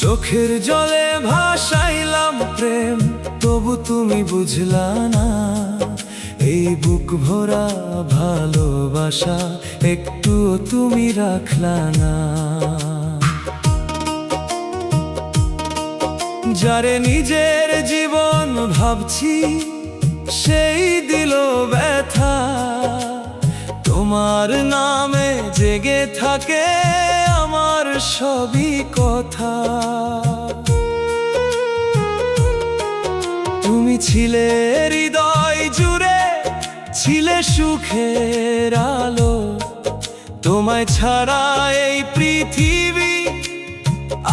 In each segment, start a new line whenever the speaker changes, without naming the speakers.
চোখের জলে ভাসাইলাম প্রেম, তবু তুমি বুঝলা না। এই বুক ভরা ভালোবাসা একটুও তুমি রাখলা না। যারে নিজের জীবন ভাবছি সেই দিল ব্যথা। তোমার নামে জেগে থাকে আমার সবই কথা। তুমি ছিলে হৃদয় জুড়ে, ছিলে সুখের আলো। তোমায় ছাড়া এই পৃথিবী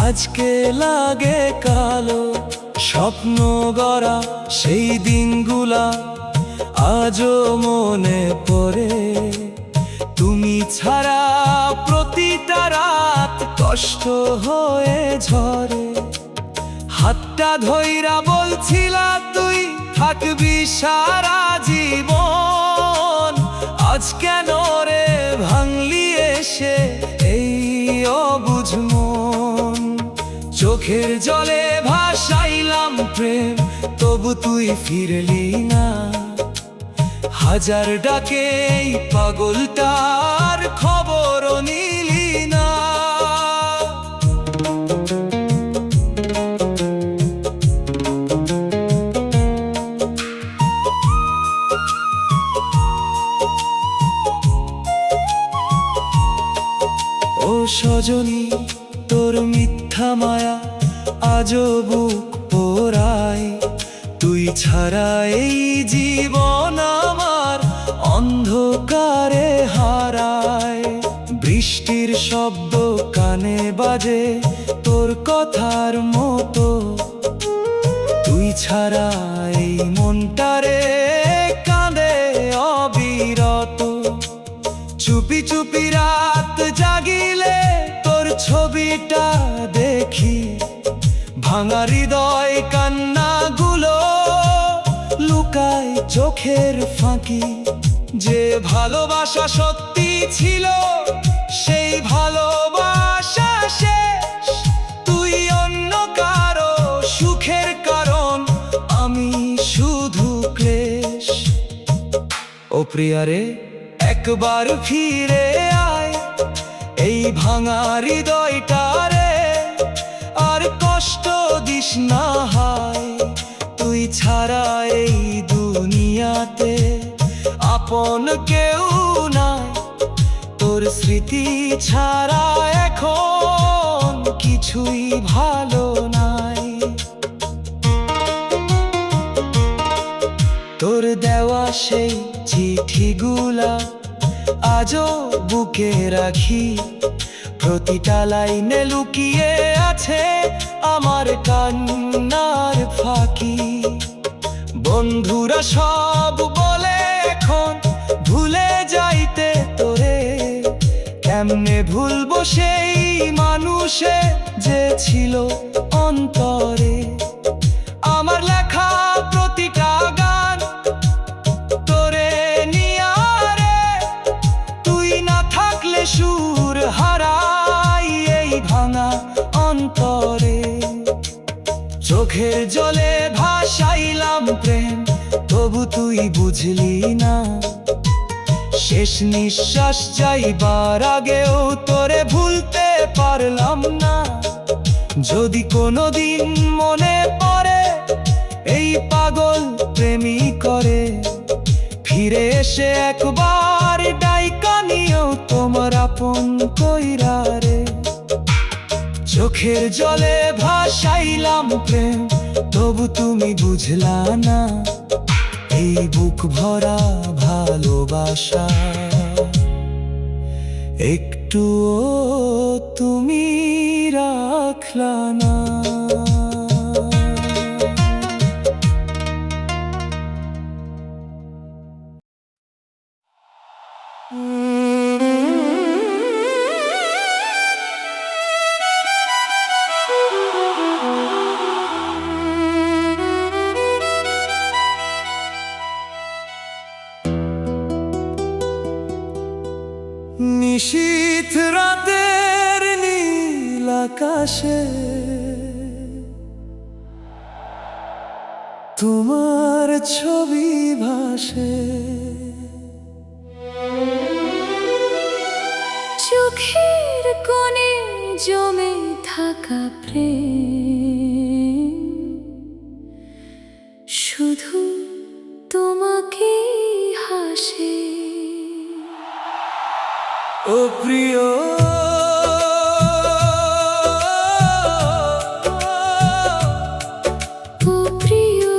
আজকে লাগে কালো। স্বপ্ন গড়া সেই দিনগুলা আজও মনে পড়ে। তুমি ছাড়া প্রতিটা রাত কষ্ট হয়ে ঝরে। হাতটা ধইরা বলছিলা তুই থাকবি সারা জীবন। আজ কেন রে ভাঙলি এসে এই অবুঝ মন। চোখের জলে ভাসাইলাম প্রেম, তবু তুই ফিরলি না। হাজার ডাকে এই পাগলটার খবর নিলি না। ও সজনী, তোর মিথ্যা মায়া আজও বুক পোড়ায়। তুই ছাড়া এই জীবন আমার অন্ধকারে হারায়। বৃষ্টির শব্দ কানে বাজে তোর কথার মতো। তুই ছাড়া এই মনটারে কাঁদে অবিরত। চুপি চুপি রাত জাগিলে তোর ছবিটা দেখি। ভাঙা হৃদয় কান্নাগুলো লুকায় চোখের ফাঁকি। যে ভালোবাসা সত্যি ছিল সেই ভালোবাসা শেষ। তুই অন্য কারো সুখের কারণ, আমি শুধু ক্লেশ। ও প্রিয়া রে, একবার ফিরে আয় এই ভাঙা হৃদয়টারে। আর কষ্ট দিস না হায়, তুই ছাড়া এই দুনিয়াতে আপন কেউ নাই। তোর স্মৃতি ছাড়া এখন কিছুই ভালো নাই। তোর দেওয়া সেই চিঠিগুলা আজও বুকে রাখি। প্রতিটা লাইনে লুকিয়ে আছে আমার কান্নার ফাঁকি। বন্ধুরা সব বলে এখন ভুলে যাইতে তোরে। কেমনে ভুলবো সেই মানুষে যে ছিল অন্তরে। আমার লেখা প্রতিটা গান তোরে নিয়া রে। তুই না থাকলে সুর হারাই এই ভাঙা অন্তরে। চোখের জলে ভাসাইলাম প্রেম, তবু তুই বুঝলি না। শেষ নিঃশ্বাস যাইবার আগেও তোরে ভুলতে পারলাম না। যদি কোনোদিন মনে পড়ে এই পাগল প্রেমী করে, ফিরে এসে একবার ডাইকা নিও তোমার আপন কইরা রে। চোখের জলে ভাসাইলাম প্রেম, তবু তুমি বুঝলা না। এই বুক ভরা ভালোবাসা একটুও তুমি রাখলা না। নিশীথ রাতের নীল আকাশে তোমার ছবি ভাসে,
চোখের কোণে জমে থাকা প্রেম শুধু তোমাকে হাসে।
ও প্রিয়
ও প্রিয়,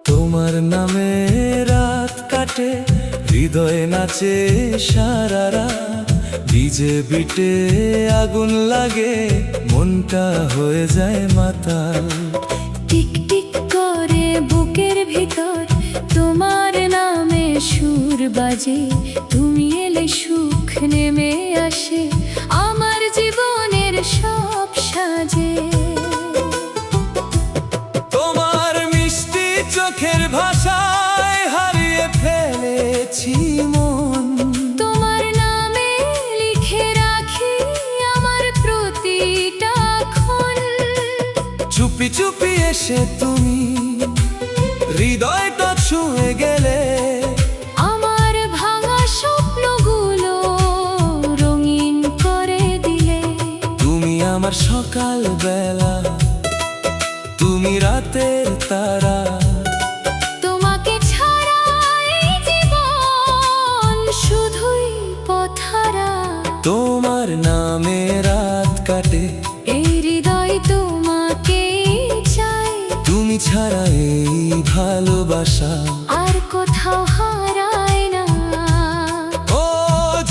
তোমার নামে রাত কাটে, হৃদয়ে নাচে সারা রাত, ডিজে বিটে আগুন লাগে, মনটা হয়ে যায় মাতাল।
টিক টিক করে বুকের ভিতর তোমার নামে সুর বাজে, তুমি এলে সুখ নেমে আসে আমার জীবনের সব সাজে।
তোমার মিষ্টি চোখের ভাষায় হারিয়ে ফেলেছি মন,
তোমার নামে লিখে রাখি আমার প্রতিটা ক্ষণ।
চুপি চুপি এসে তুমি হৃদয়টা ছুঁয়ে গেলে,
আমার ভাঙা স্বপ্নগুলো রঙিন করে দিলে।
তুমি আমার সকাল বেলা, তুমি রাতের তারা,
তোমাকে ছাড়া এই জীবন শুধুই পথহারা।
তোমার নামে রাত কাটে,
এই হৃদয় তোমাকেই চাই,
তুমি ছাড়া এই ভালোবাসা
আর কোথাও হারায় না।
ও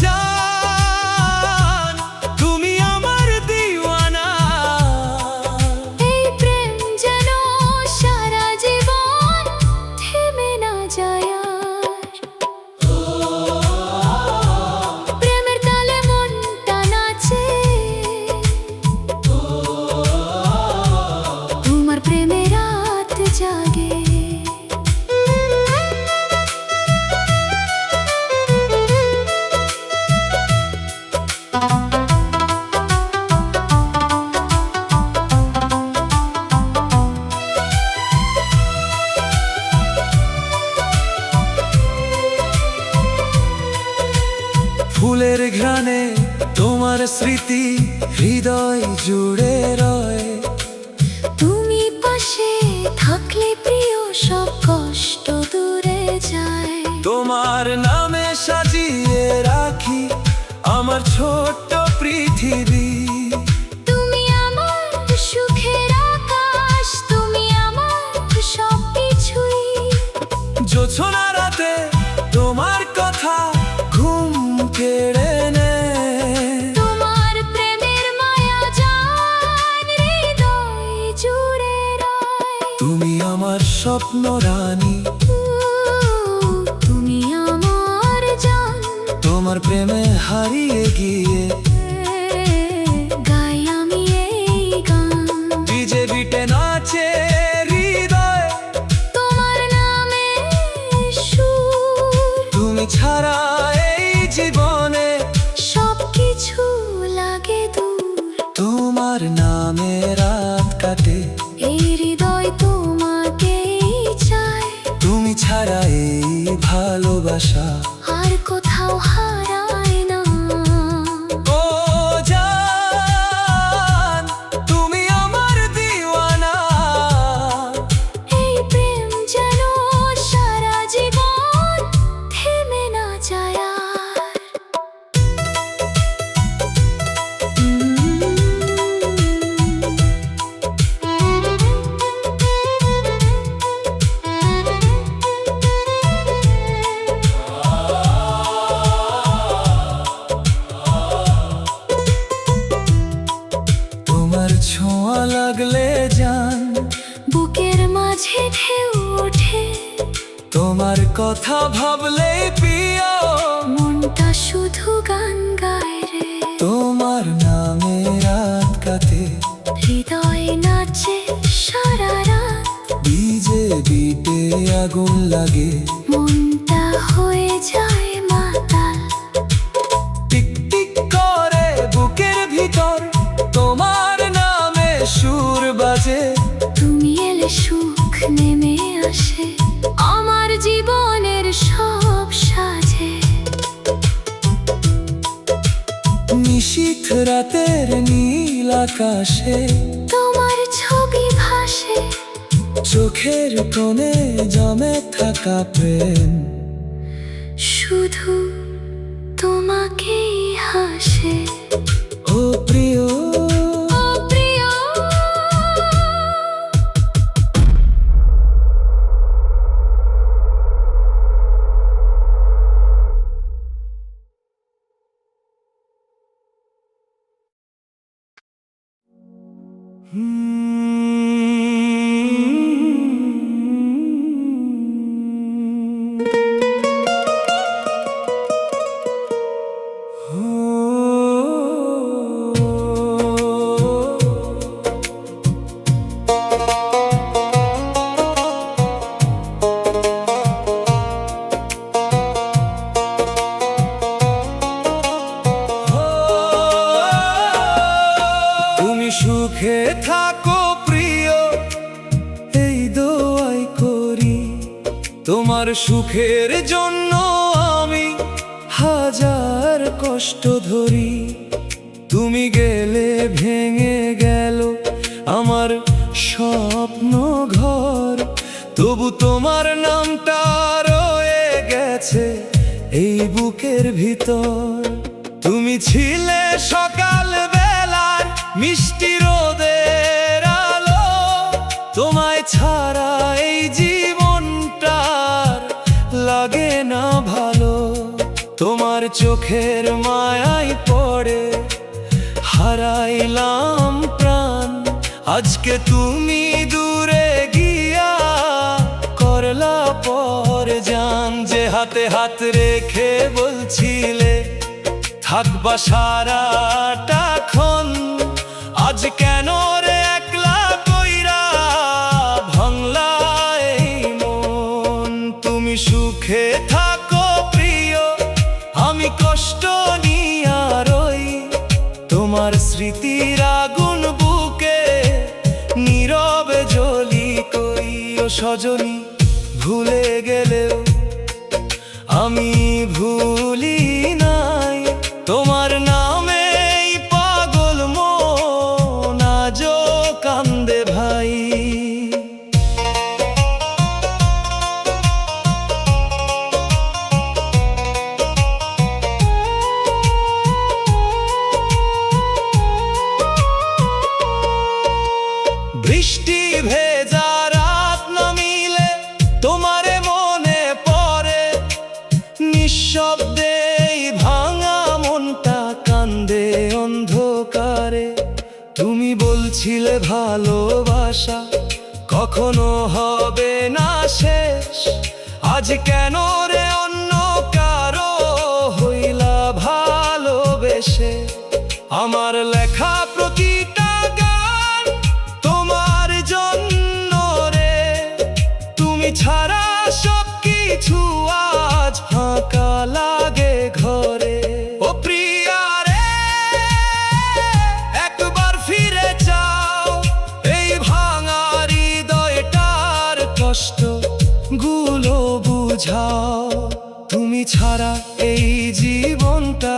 জান, তুমি আমার দিওয়ানা,
এই প্রেম যেন সারা জীবন থেমে না যায় আর। প্রেমের তালে মনটা নাচে, তোমার প্রেমে রাত জাগে।
ফুলের ঘ্রাণে তোমার স্মৃতি হৃদয় জুড়ে রয়,
তুমি পাশে থাকলে প্রিয় সব কষ্ট দূরে যায়।
তোমার নামে সাজিয়ে রাখি আমার ছোট্ট পৃথিবী।
তুমি আমার সুখের আকাশ, তুমি আমার সব কিছুই।
জোছনা রাতে তোমার কথা ঘুম কেড়ে নেয়,
তোমার প্রেমের মায়া জান হৃদয় জুড়ে রয়।
তুমি আমার স্বপ্ন রানী,
তুমি আমার জান,
তোমার প্রেমে হারিয়ে গিয়ে
গাই আমি এই গান।
ডিজে বিটে নাচে হৃদয়,
তোমার নামে সুর,
তুমি ছাড়া এই জীবনে
সব কিছু লাগে দূর।
তোমার নামে রাত কাটে,
এই হৃদয় তোমাকেই চায়,
তুমি ছাড়া এই ভালোবাসা
আর কোথাও হারায় না।
ও জান, তুমি আমার দিওয়ানা,
এই প্রেম যেন সারা জীবন থেমে না যায় আর।
কথা ভাবলে প্রিয়
মনটা শুধু গান গায় রে।
তোমার নামে রাত কাটে,
হৃদয় নাচে সারা রাত,
বিজে বিটে আগুন লাগে,
মনটা হয়ে যায় মাতাল।
টিক টিক করে বুকের ভিতর তোমার নামে সুর বাজে।
তুমি এলে সুখ নেমে আসে, আমার জীবনের সব সাজে।
নিশীথ রাতের নীল আকাশে
তোমার ছবি ভাসে,
চোখের কোণে জমে থাকা প্রেম
শুধু তোমাকেই হাসে।
ও প্রিয়।
ও প্রিয়,
তুমি সুখে থাকো প্রিয়, এই দোয়াই করি। তোমার সুখের জন্য আমি হাজার কষ্ট ধরি। তুমি গেলে ভেঙে গেল আমার স্বপ্ন ঘর, তবু তোমার নামটা রয়ে গেছে এই বুকের ভিতর। তুমি ছিলে সকাল বেলার মিষ্টি রোদের আলো, তোমায় ছাড়া এই জীবনটার লাগে না ভালো। তোমার চোখের মায়ায় পড়ে হারাইলাম প্রাণ, আজকে তুমি দূরে গিয়া করলা পর জান। যে হাতে হাত রেখে বলছিলে থাকবা সারাটাক্ষণ, আজ কেন রে একলা কইরা ভাঙলা এই মন। তুমি সুখে থাকো প্রিয়, আমি কষ্ট নিয়া রই। তোমার স্মৃতির আগুন বুকে নীরবে জ্বলি কই। ও সজনী ভুলে গেলেও আমি ভুলি নাই তোমার নামে এই পাগল মন আজও কান্দে ভাই। বৃষ্টি ভেজা রাত নামিলে তোমারে মনে পড়ে, নিঃশব্দে এই ভাঙা মনটা কান্দে অন্ধকারে। তুমি বলছিলে ভালোবাসা কখনো হবে না শেষ, আজ কেন রে অন্য কারো হইলা ভালোবেসে। আমার লেখা প্রতিটা গান তোমার জন্য রে, তুমি ছাড়া সব কিছু আজ ফাঁকা লাগে ঘরে। ও প্রিয়া রে, একবার ফিরে যাও, এই ভাঙা হৃদয়টার কষ্ট গুলো বুঝাও। তুমি ছাড়া এই জীবনটা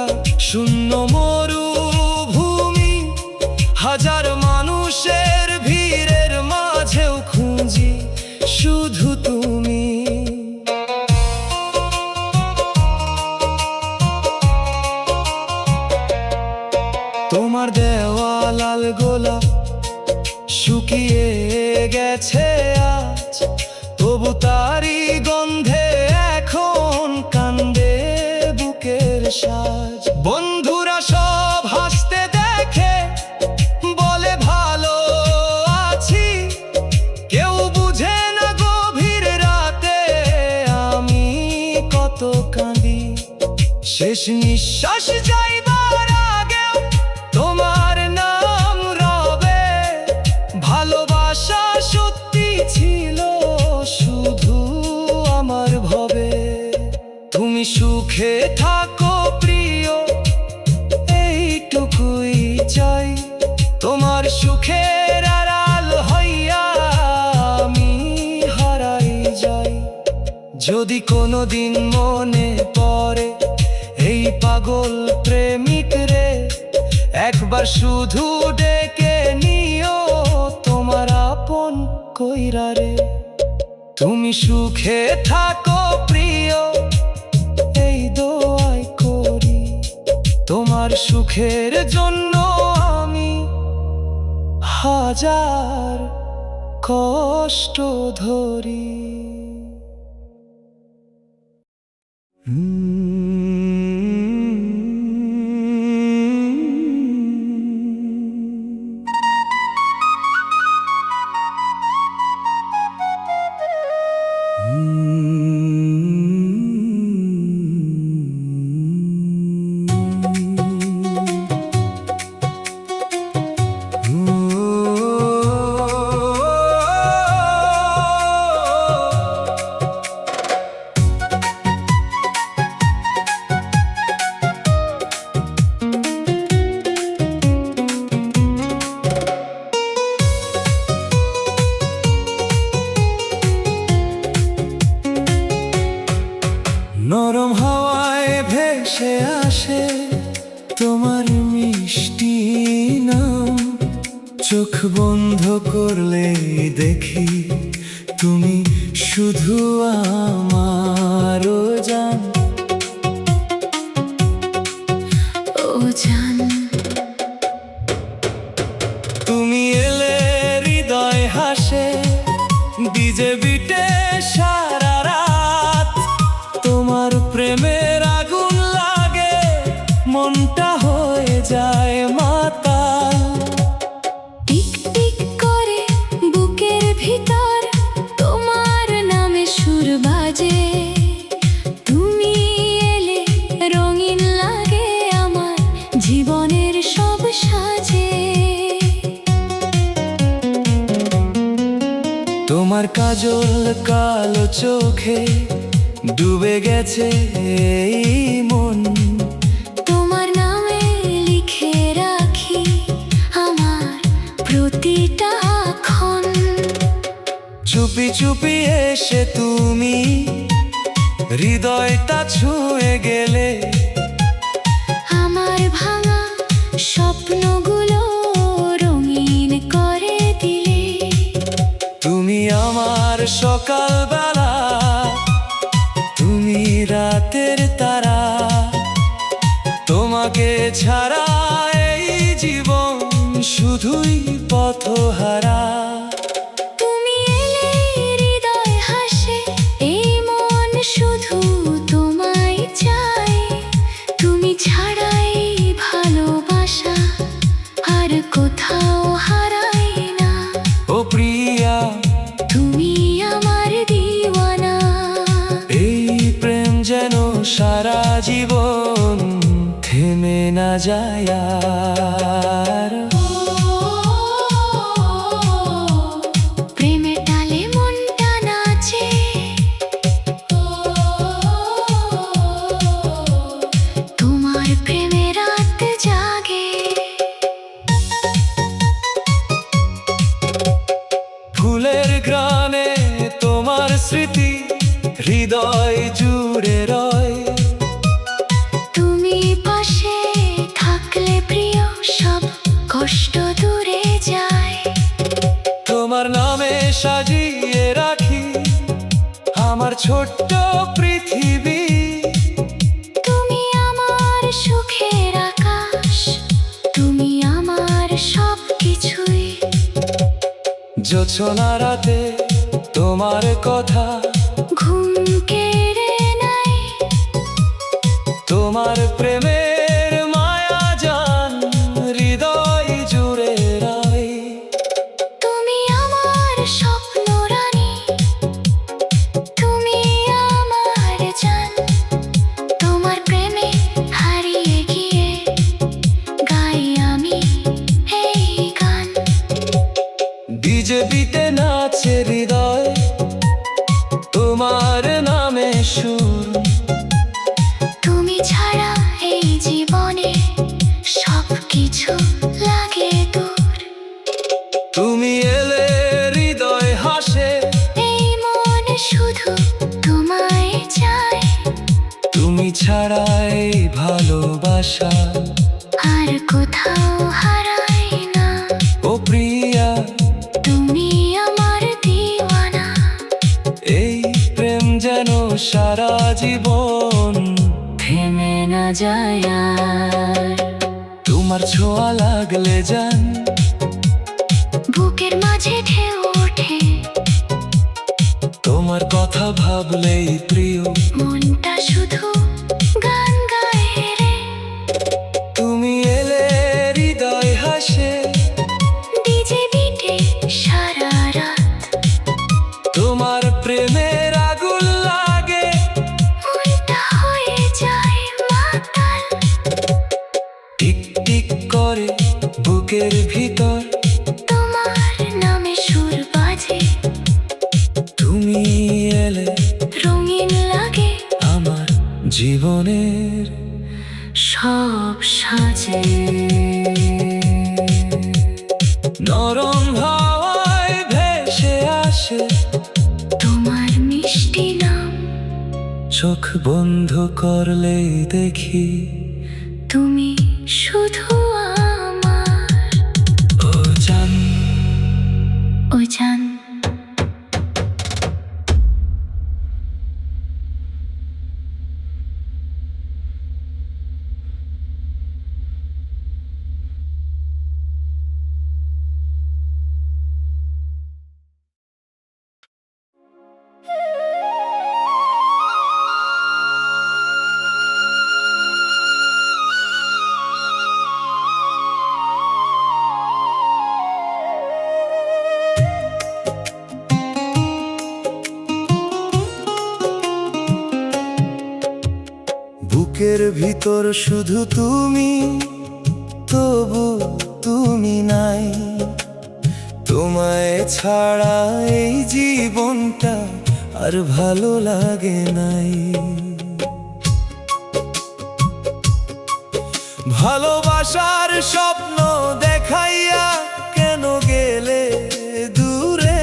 শূন্য মরুভূমি, হাজার মানুষের ভিড়ের মাঝেও খুঁজি শুধু তুমি। তোমার দেওয়া লাল গোলাপ শুকিয়ে গেছে আজ, তবু তারি গন্ধে এখন কান্দে বুকের সাজ। বন্ধুরা সব হাসতে দেখে বলে ভালো আছি, কেউ বুঝে না গভীর রাতে আমি নিঃশ্বাস যাইবার আগেও তোমার নাম রবে। ভালোবাসা সত্যি ছিল শুধু আমার ভবে। তুমি সুখে থাকো প্রিয়, এইটুকুই চাই। তোমার সুখের আড়াল হইয়া আমি হারাই যাই। যদি কোনোদিন মনে পড়ে এই পাগল প্রেমিক রে, একবার শুধু ডেকে নিও তোমার আপন কইরা রে। তুমি সুখে থাকো প্রিয়, এই দোয়াই করি। তোমার সুখের জন্য আমি হাজার কষ্ট ধরি। নরম হাওয়ায় ভেসে আসে তোমার মিষ্টি নাম। চোখ বন্ধ করলে দেখি তুমি শুধু আমার জান।
ও জান,
তুমি এলে হৃদয় হাসে, ডিজে বিটে সারা রাত। তোমার প্রেমের আগুন লাগে, মনটা হয়ে যায় মাতাল।
টিক টিক করে বুকের ভিতর তোমার নামে সুর বাজে। তুমি এলে রঙিন লাগে আমার জীবনের সব সাজে।
তোমার কাজল কালো চোখে ডুবে গেছে এই মন।
তোমার নামে লিখে রাখি আমার প্রতিটা ক্ষণ।
চুপি চুপি এসে তুমি হৃদয়টা ছুঁয়ে গেলে।
আমার ভাঙা স্বপ্নগুলো রঙিন করে দিলে।
তুমি আমার সকালবেলা, তুমি রাতের তারা। তোমাকে ছাড়া এই জীবন শুধুই পথহারা।
তুমি এলে হৃদয় হাসে, এই মন শুধু তোমায় চায়। তুমি ছাড়াই ভালোবাসা আর কোথাও হারাই না।
ও প্রিয়া,
তুমি আমার দিওয়ানা।
এই প্রেম যেন সারা জীবন থেমে না যায় আর।
প্রেমের তালে মনটা নাচে, তোমার প্রেমে রাত জাগে।
ফুলের গ্রানে তোমার স্মৃতি হৃদয় জুড়ে রয়।
তুমি পাশে থাকলে প্রিয় সব কষ্ট দূরে যায়।
তোমার নামে সাজিয়ে রাখি আমার ছোট্ট পৃথিবী।
তুমি আমার সুখের আকাশ, তুমি আমার সব কিছুই।
জোছনা রাতে তোমার কথা
ঘুম কেড়ে নাই।
তোমার প্রেমের মায়া জান হৃদয় জুড়ে রয়।
তুমি আমার স্বপ্ন রানী, তুমি আমার জান। তোমার প্রেমে কোথাও হারাই না।
ও প্রিয়া,
তুমি আমার দিওয়ানা।
এই প্রেম যেন সারা জীবন
থেমে না যায় আর।
তোমার ছোঁয়া লাগলে জান
বুকের মাঝে ঢেউ ওঠে।
তোমার কথা ভাবলেই প্রিয়
মনটা শুধু গান গায় রে।
তুমি এলে হৃদয় হাসে,
ডিজে বিটে সারা রাত।
তোমার প্রেমের আগুন লাগে,
মনটা হয়ে যায় মাতাল।
টিক টিক করে বুকের ভিতর
তোমার নামে সুর বাজে।
তুমি এলে
রঙিন লাগে
আমার জীবনের
সব সাজে।
নরম হাওয়ায় ভেসে আসে
তোমার মিষ্টি নাম।
চোখ বন্ধ করলেই দেখি
তুমি শুধু আমার।
ও জান।
ও জান।
বুকের ভিতর শুধু তুমি, তবু তুমি নাই। তোমায় ছাড়া এই জীবনটা আর ভালো লাগে নাই। ভালোবাসার স্বপ্ন দেখাইয়া কেন গেলে দূরে?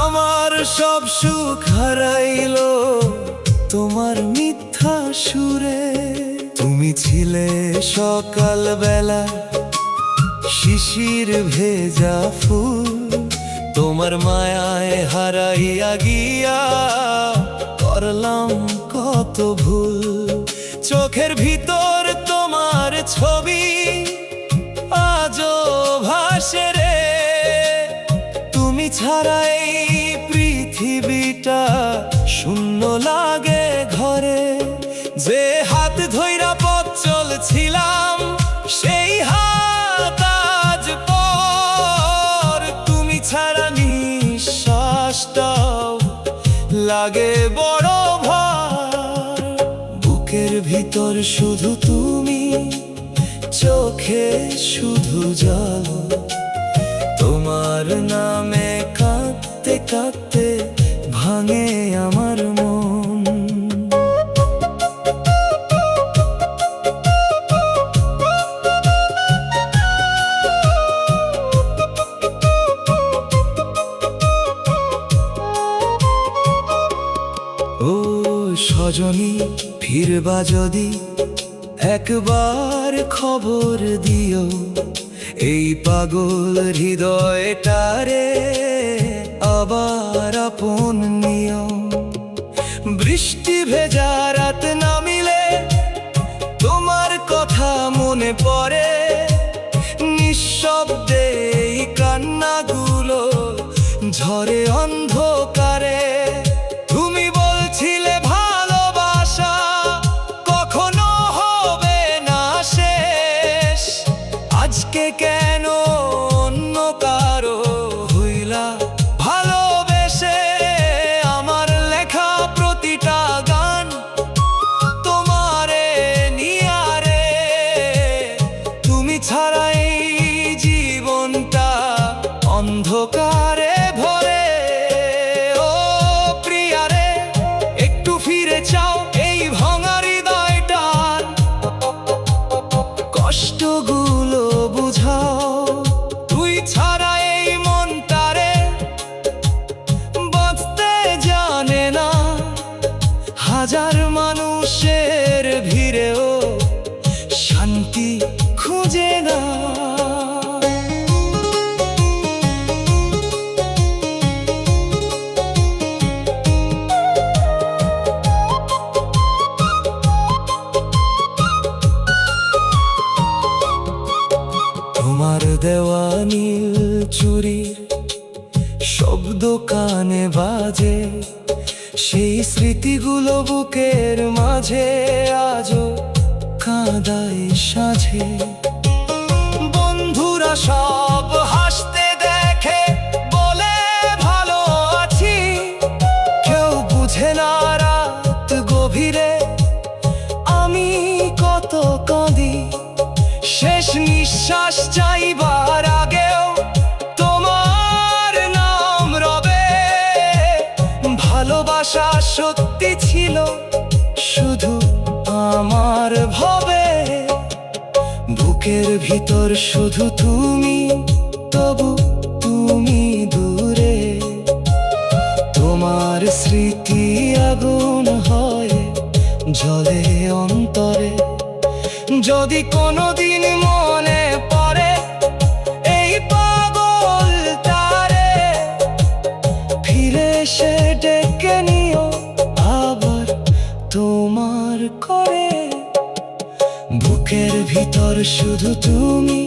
আমার সব সুখ হারাইলো তোমার মিথ্যা সুরে। তুমি ছিলে সকাল বেলা শিশির ভেজা ফুল, তোমার মায়ায় হারাইয়া গিয়া করলাম কত ভুল। চোখের ভিতর তোমার ছবি আজও ভাসে রে। তুমি ছাড়া এই পৃথিবীটা শূন্য লাগে ঘরে। যে হাত ধইরা পথ চলছিলাম সেই হাত আজ পর। তুমি ছাড়া নিঃশ্বাসটাও লাগে বড় ভার। বুকের ভিতর শুধু তুমি, চোখে শুধু জল। তোমার নামে কাঁদতে কাঁদতে ভাঙে আমার মন। ও সজনী, ফিরবা যদি একবার খবর দিও। এই পাগল হৃদয়টারে আবার আপন নিও। বৃষ্টি ভেজা রাত নামিলে তোমার কথা মনে পড়ে। নিঃশব্দে এই কান্নাগুলো ঝরে অন্ধকারে। তুমি বলছিলে ভালোবাসা কখনো হবে না শেষ। আজকে কেন অন্য কারো হইলা ভালোবেসে? আমার লেখা প্রতিটা গান তোমারে নিয়ারে। তুমি ছাড়া এই জীবনটা অন্ধকারে ভরে। ও প্রিয়ারে, একটু ফিরে চাও এই ভাঙা হৃদয়টার কষ্টগুলো বুঝাও। তুই ছাড়া এই মনটারে বাঁচতে জানে না। হাজার মানুষের ভিড়েও শান্তি খুঁজে না। তোমার দেওয়া নীল চুরির শব্দ কানে বাজে, সেই স্মৃতিগুলো বুকের মাঝে আজও কাঁদায় সাঝে। বন্ধুরা সব হাসতে দেখে বলে ভালো আছি, কেউ বুঝে না রাত গভীরে আমি কত কাঁদি। শেষ নিঃশ্বাস চাইবার আগেও তোমার নাম রবে। ভালোবাসা সত্যি ছিল শুধু আমার ভবে, বুকের ভিতর শুধু তুমি, তবু তুমি দূরে। তোমার স্মৃতি আগুন হয় জ্বলে অন্তরে, যদি কোনোদিন মনে পড়ে এই পাগল তারে, ফিরে এসে ডেকে নিও আবার তোমার করে। বুকের ভিতর শুধু তুমি,